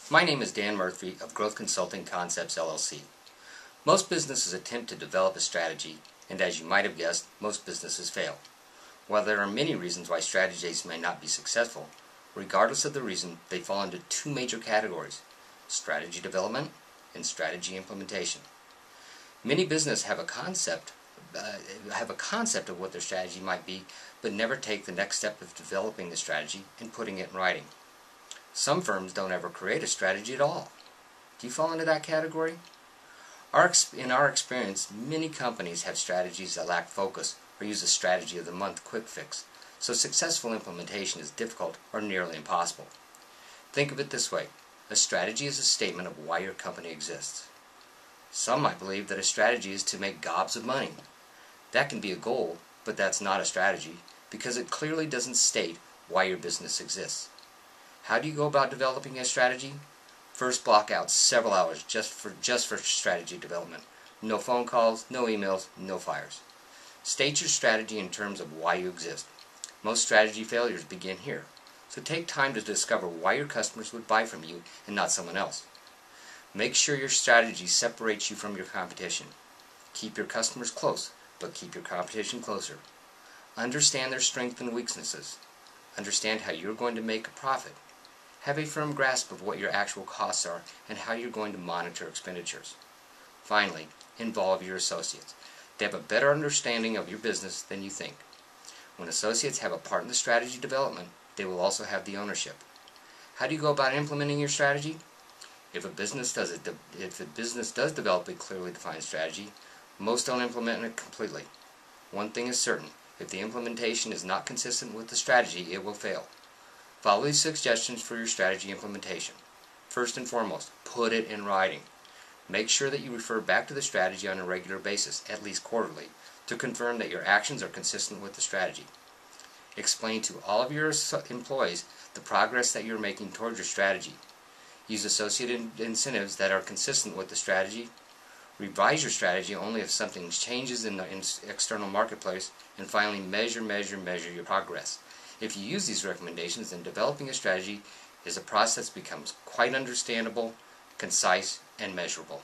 My name is Dan Murphy of Growth Consulting Concepts LLC. Most businesses attempt to develop a strategy, and as you might have guessed, most businesses fail. While there are many reasons why strategies may not be successful, regardless of the reason, they fall into two major categories: strategy development and strategy implementation. Many businesses have a concept of what their strategy might be, but never take the next step of developing the strategy and putting it in writing. Some firms don't ever create a strategy at all. Do you fall into that category? In our experience, many companies have strategies that lack focus or use a strategy of the month quick fix, so successful implementation is difficult or nearly impossible. Think of it this way: a strategy is a statement of why your company exists. Some might believe that a strategy is to make gobs of money. That can be a goal, but that's not a strategy because it clearly doesn't state why your business exists. How do you go about developing a strategy? First, block out several hours just for strategy development. No phone calls, no emails, no fires. State your strategy in terms of why you exist. Most strategy failures begin here. So take time to discover why your customers would buy from you and not someone else. Make sure your strategy separates you from your competition. Keep your customers close, but keep your competition closer. Understand their strengths and weaknesses. Understand how you're going to make a profit. Have a firm grasp of what your actual costs are and how you're going to monitor expenditures. Finally, involve your associates. They have a better understanding of your business than you think. When associates have a part in the strategy development, they will also have the ownership. How do you go about implementing your strategy? If a business does develop a clearly defined strategy, most don't implement it completely. One thing is certain: if the implementation is not consistent with the strategy, it will fail. Follow these suggestions for your strategy implementation. First and foremost, put it in writing. Make sure that you refer back to the strategy on a regular basis, at least quarterly, to confirm that your actions are consistent with the strategy. Explain to all of your employees the progress that you're making towards your strategy. Use associate incentives that are consistent with the strategy. Revise your strategy only if something changes in the external marketplace. And finally, measure your progress. If you use these recommendations, then developing a strategy is a process that becomes quite understandable, concise, and measurable.